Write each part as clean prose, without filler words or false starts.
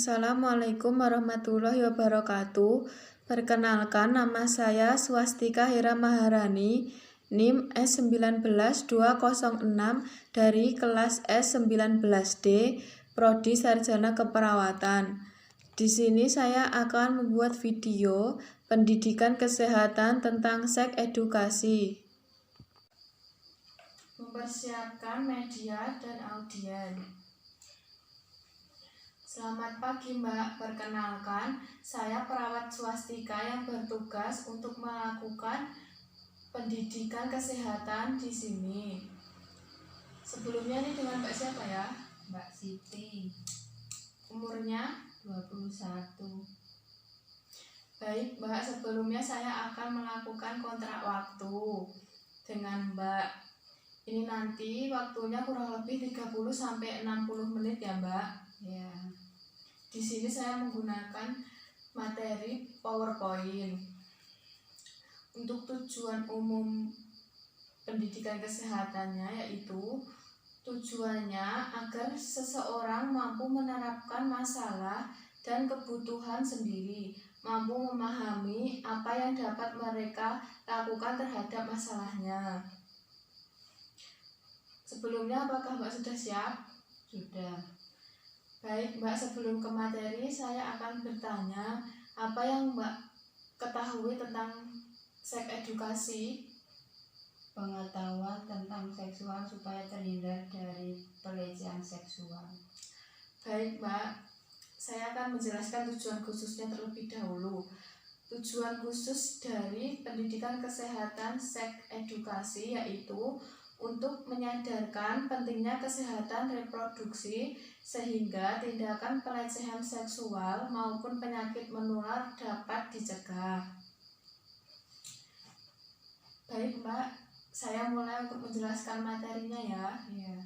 Assalamualaikum warahmatullahi wabarakatuh. Perkenalkan, nama saya Swastika Hera Maharani, NIM S19206 dari kelas S19D, Prodi Sarjana Keperawatan. Di sini saya akan membuat video pendidikan kesehatan tentang seks edukasi. Mempersiapkan media dan audien. Selamat pagi Mbak, perkenalkan saya perawat Swastika yang bertugas untuk melakukan pendidikan kesehatan di sini. Sebelumnya ini dengan Mbak siapa ya? Mbak Siti. Umurnya 21. Baik Mbak, sebelumnya saya akan melakukan kontrak waktu dengan Mbak. Ini nanti waktunya kurang lebih 30-60 menit ya Mbak. Ya. Di sini saya menggunakan materi PowerPoint. Untuk tujuan umum pendidikan kesehatannya yaitu tujuannya agar seseorang mampu menerapkan masalah dan kebutuhan sendiri, mampu memahami apa yang dapat mereka lakukan terhadap masalahnya. Sebelumnya apakah Mbak sudah siap? Sudah. Baik Mbak, sebelum ke materi saya akan bertanya apa yang Mbak ketahui tentang seks edukasi. Pengetahuan tentang seksual supaya terhindar dari pelecehan seksual. Baik Mbak, saya akan menjelaskan tujuan khususnya terlebih dahulu. Tujuan khusus dari pendidikan kesehatan seks edukasi yaitu untuk menyadarkan pentingnya kesehatan reproduksi sehingga tindakan pelecehan seksual maupun penyakit menular dapat dicegah. Baik Mbak, saya mulai untuk menjelaskan materinya ya. Ya.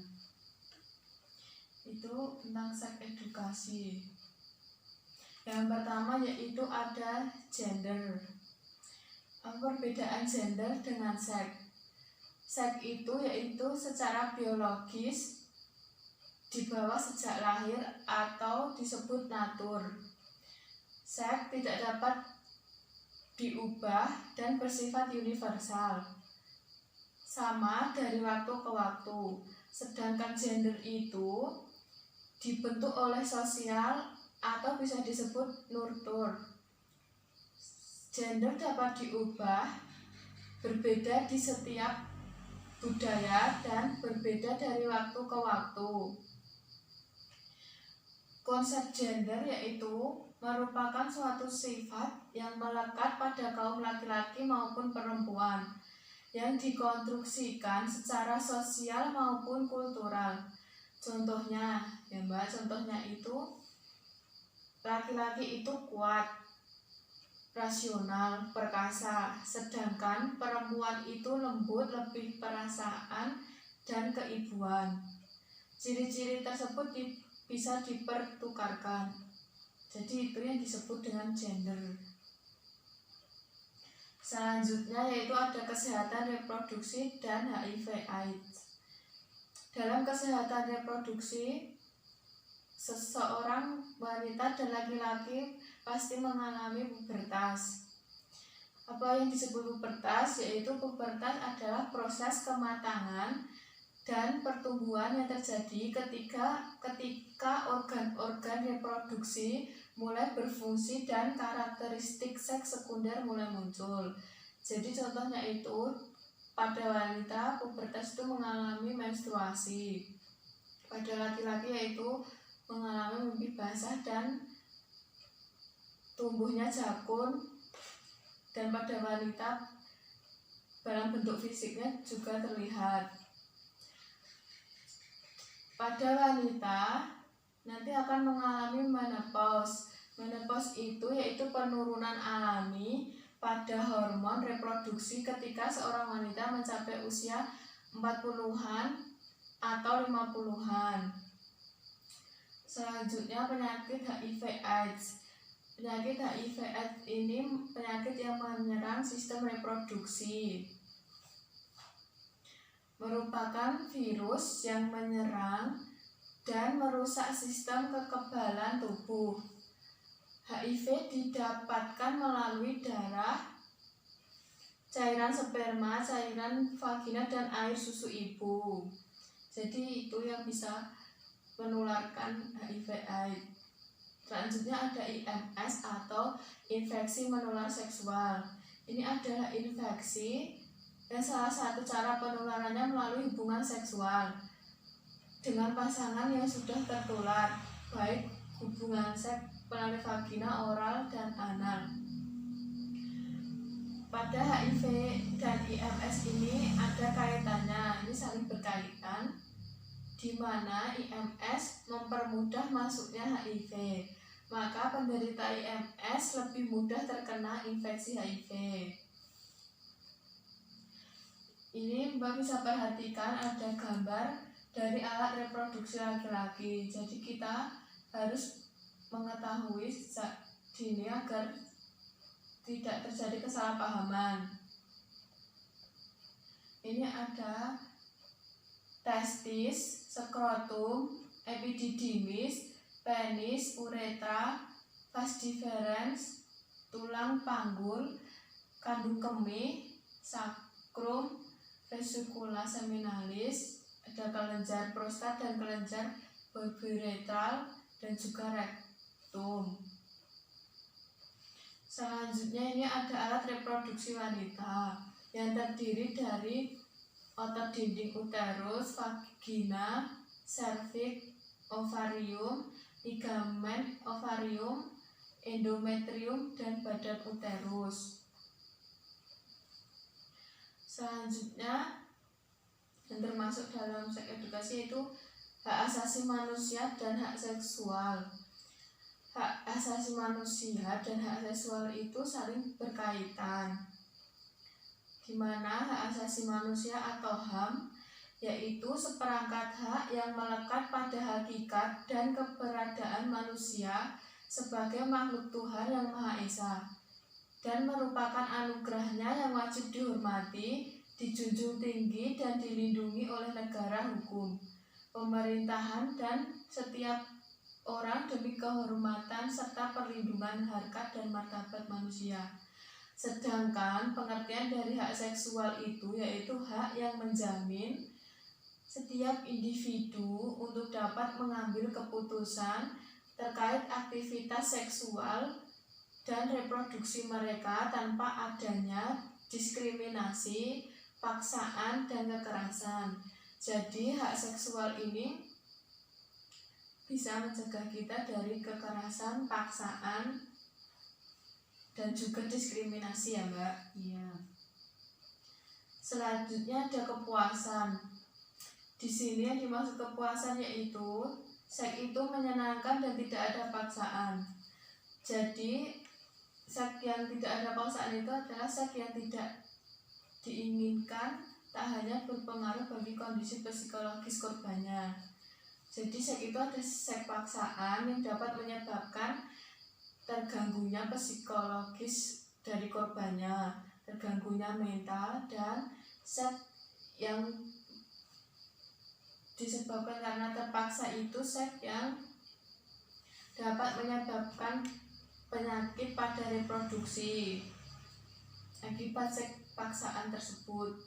Itu tentang seks edukasi. Yang pertama yaitu ada gender. Perbedaan gender dengan seks. Seks itu yaitu secara biologis di bawah sejak lahir atau disebut natur. Seks tidak dapat diubah dan bersifat universal, sama dari waktu ke waktu. Sedangkan gender itu dibentuk oleh sosial atau bisa disebut nurture. Gender dapat diubah, berbeda di setiap budaya dan berbeda dari waktu ke waktu. Konsep gender yaitu merupakan suatu sifat yang melekat pada kaum laki-laki maupun perempuan yang dikonstruksikan secara sosial maupun kultural. Contohnya, ya Mbak, contohnya itu laki-laki itu kuat, rasional, perkasa, sedangkan perempuan itu lembut, lebih perasaan dan keibuan. Ciri-ciri tersebut bisa dipertukarkan. Jadi itu yang disebut dengan gender. Selanjutnya yaitu ada kesehatan reproduksi dan HIV/AIDS. Dalam kesehatan reproduksi, seseorang wanita dan laki-laki pasti mengalami pubertas. Apa yang disebut pubertas? Yaitu pubertas adalah proses kematangan dan pertumbuhan yang terjadi ketika organ-organ reproduksi mulai berfungsi dan karakteristik seks sekunder mulai muncul. Jadi contohnya itu pada wanita pubertas itu mengalami menstruasi. Pada laki-laki yaitu mengalami mimpi basah dan tumbuhnya jakun, dan pada wanita dalam bentuk fisiknya juga terlihat. Pada wanita nanti akan mengalami menopause. Menopause itu yaitu penurunan alami pada hormon reproduksi ketika seorang wanita mencapai usia 40-an atau 50-an. Selanjutnya penyakit HIV/AIDS. Penyakit HIV/AIDS ini penyakit yang menyerang sistem reproduksi. Merupakan virus yang menyerang dan merusak sistem kekebalan tubuh. HIV didapatkan melalui darah, cairan sperma, cairan vagina, dan air susu ibu. Jadi itu yang bisa menularkan HIV/AIDS. Selanjutnya ada IMS atau infeksi menular seksual. Ini adalah infeksi dan salah satu cara penularannya melalui hubungan seksual dengan pasangan yang sudah tertular, baik hubungan seks melalui vagina, oral, dan anal. Pada HIV dan IMS ini ada kaitannya, ini saling berkaitan, di mana IMS mempermudah masuknya HIV. Maka penderita IMS lebih mudah terkena infeksi HIV. Ini Mbak bisa perhatikan ada gambar dari alat reproduksi laki-laki. Jadi kita harus mengetahui sejak dini agar tidak terjadi kesalahpahaman. Ini ada testis, skrotum, epididymis, penis, uretra, vas deferens, tulang panggul, kandung kemih, sakrum, vesicula seminalis, ada kelenjar prostat dan kelenjar pubiuretral, dan juga rektum. Selanjutnya ini ada alat reproduksi wanita yang terdiri dari otot dinding uterus, vagina, serviks, ovarium, ligamen ovarium, endometrium, dan badan uterus. Selanjutnya yang termasuk dalam seks edukasi yaitu hak asasi manusia dan hak seksual. Hak asasi manusia dan hak seksual itu saling berkaitan, di mana hak asasi manusia atau HAM yaitu seperangkat hak yang melekat pada hakikat dan keberadaan manusia sebagai makhluk Tuhan yang Maha Esa dan merupakan anugerahnya yang wajib dihormati, dijunjung tinggi, dan dilindungi oleh negara, hukum, pemerintahan, dan setiap orang demi kehormatan serta perlindungan harkat dan martabat manusia. Sedangkan pengertian dari hak seksual itu yaitu hak yang menjamin setiap individu untuk dapat mengambil keputusan terkait aktivitas seksual dan reproduksi mereka tanpa adanya diskriminasi, paksaan, dan kekerasan. Jadi hak seksual ini bisa mencegah kita dari kekerasan, paksaan, dan juga diskriminasi ya Mbak. Iya. Selanjutnya ada kepuasan. Di sini yang dimaksud kepuasan yaitu seks itu menyenangkan dan tidak ada paksaan. Jadi seks yang tidak ada paksaan itu adalah seks yang tidak diinginkan, tak hanya berpengaruh bagi kondisi psikologis korbannya. Jadi seks itu ada seks paksaan yang dapat menyebabkan terganggunya psikologis dari korbannya, terganggunya mental, dan seks yang disebabkan karena terpaksa itu seks yang dapat menyebabkan penyakit pada reproduksi akibat seks paksaan tersebut.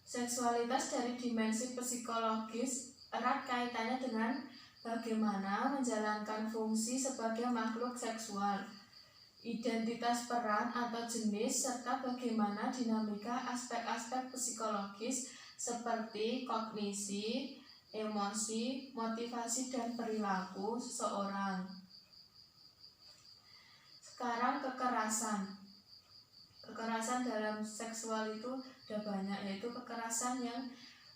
Seksualitas dari dimensi psikologis erat kaitannya dengan bagaimana menjalankan fungsi sebagai makhluk seksual, identitas peran atau jenis, serta bagaimana dinamika aspek-aspek psikologis seperti kognisi, emosi, motivasi, dan perilaku seseorang. Sekarang kekerasan. Kekerasan dalam seksual itu ada banyak, yaitu kekerasan yang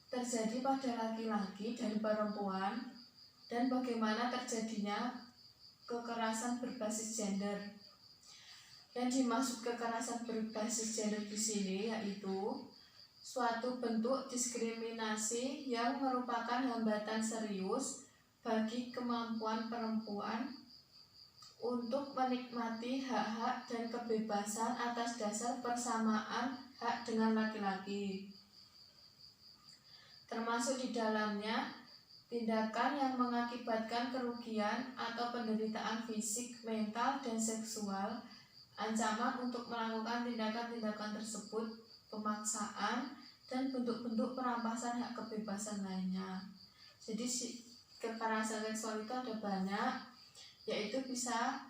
terjadi pada laki-laki dan perempuan, dan bagaimana terjadinya kekerasan berbasis gender. Yang dimaksud kekerasan berbasis gender di sini yaitu suatu bentuk diskriminasi yang merupakan hambatan serius bagi kemampuan perempuan untuk menikmati hak-hak dan kebebasan atas dasar persamaan hak dengan laki-laki. Termasuk di dalamnya tindakan yang mengakibatkan kerugian atau penderitaan fisik, mental, dan seksual, ancaman untuk melakukan tindakan-tindakan tersebut, pemaksaan, dan bentuk-bentuk perampasan hak kebebasan lainnya. Jadi kekerasan seksual itu ada banyak, yaitu bisa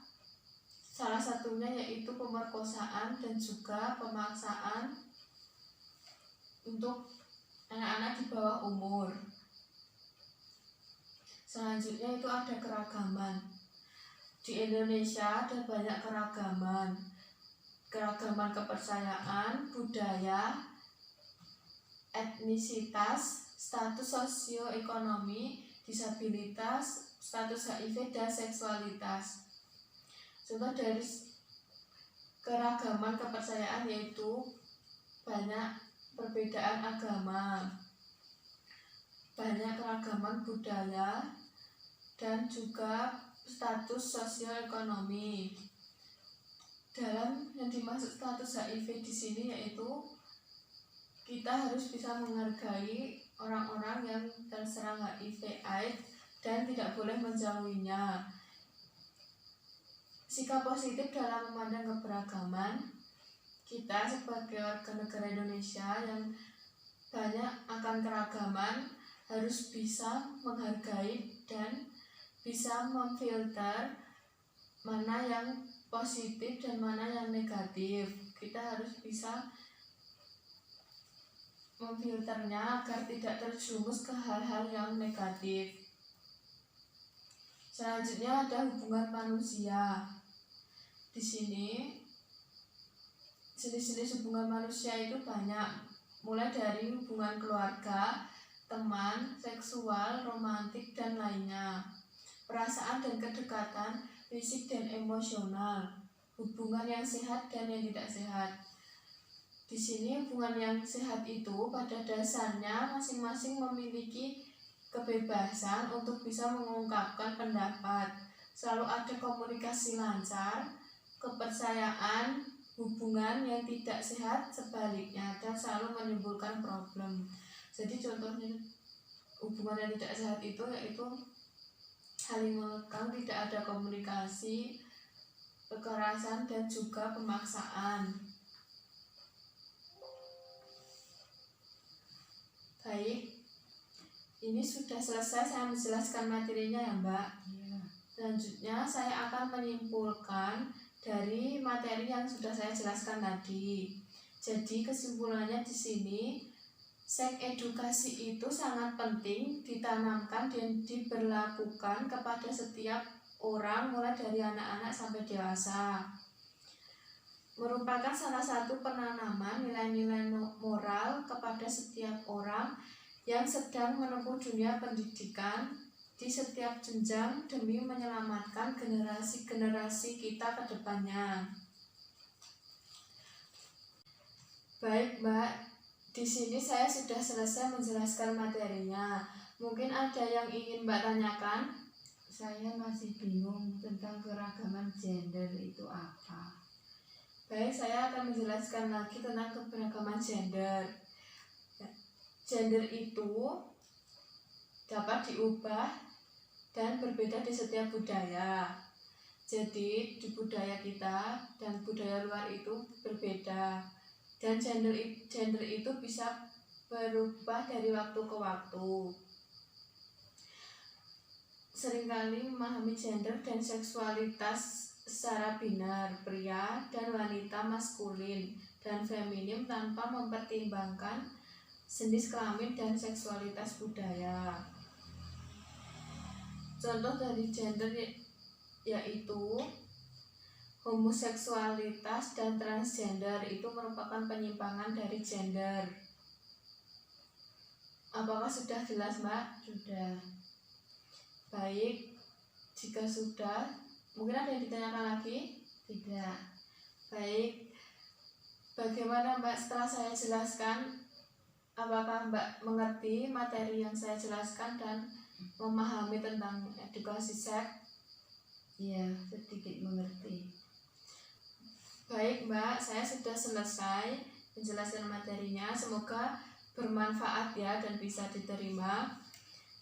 salah satunya yaitu pemerkosaan dan juga pemaksaan untuk anak-anak di bawah umur. Selanjutnya itu ada keragaman. Di Indonesia ada banyak keragaman kepercayaan, budaya, etnisitas, status sosioekonomi, disabilitas, status HIV, dan seksualitas. Contoh dari keragaman kepercayaan yaitu banyak perbedaan agama, banyak keragaman budaya, dan juga status sosioekonomi. Dalam yang dimaksud status HIV di sini yaitu kita harus bisa menghargai orang-orang yang terserang HIV/AIDS dan tidak boleh menjauhinya. Sikap positif dalam memandang keberagaman, kita sebagai warga negara Indonesia yang banyak akan keragaman harus bisa menghargai dan bisa memfilter mana yang positif dan mana yang negatif. Kita harus bisa memfilternya agar tidak terjerumus ke hal-hal yang negatif. Selanjutnya ada hubungan manusia. Di sini jenis-jenis hubungan manusia itu banyak, mulai dari hubungan keluarga, teman, seksual, romantik, dan lainnya. Perasaan dan kedekatan, fisik dan emosional, hubungan yang sehat dan yang tidak sehat. Di sini hubungan yang sehat itu pada dasarnya masing-masing memiliki kebebasan untuk bisa mengungkapkan pendapat, selalu ada komunikasi lancar, kepercayaan, hubungan yang tidak sehat sebaliknya dan selalu menimbulkan problem. Jadi contohnya hubungan yang tidak sehat itu yaitu saling mengekang, tidak ada komunikasi, kekerasan, dan juga pemaksaan. Baik, ini sudah selesai saya menjelaskan materinya ya Mbak. Selanjutnya saya akan menyimpulkan dari materi yang sudah saya jelaskan tadi. Jadi kesimpulannya di sini, seks edukasi itu sangat penting ditanamkan dan diberlakukan kepada setiap orang mulai dari anak-anak sampai dewasa. Merupakan salah satu penanaman nilai-nilai moral kepada setiap orang yang sedang menempuh dunia pendidikan di setiap jenjang demi menyelamatkan generasi-generasi kita ke depannya. Baik Mbak, di sini saya sudah selesai menjelaskan materinya. Mungkin ada yang ingin Mbak tanyakan? Saya masih bingung tentang keragaman gender itu apa. Baik, saya akan menjelaskan lagi tentang keberagaman gender. Gender itu dapat diubah dan berbeda di setiap budaya. Jadi di budaya kita dan budaya luar itu berbeda. Dan gender itu bisa berubah dari waktu ke waktu. Seringkali memahami gender dan seksualitas secara binar, pria dan wanita, maskulin dan feminim tanpa mempertimbangkan jenis kelamin dan seksualitas budaya. Contoh dari gender yaitu homoseksualitas dan transgender itu merupakan penyimpangan dari gender. Apakah sudah jelas Mbak? Sudah. Baik, jika sudah, mungkin ada yang ditanyakan lagi? Tidak. Baik, bagaimana Mbak setelah saya jelaskan? Apakah Mbak mengerti materi yang saya jelaskan dan memahami tentang edukasi seks? Iya, sedikit mengerti. Baik Mbak, saya sudah selesai menjelaskan materinya. Semoga bermanfaat ya dan bisa diterima.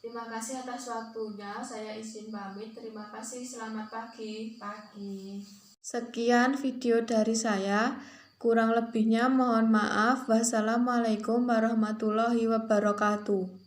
Terima kasih atas waktunya. Saya izin pamit. Terima kasih. Selamat pagi. Sekian video dari saya. Kurang lebihnya mohon maaf. Wassalamualaikum warahmatullahi wabarakatuh.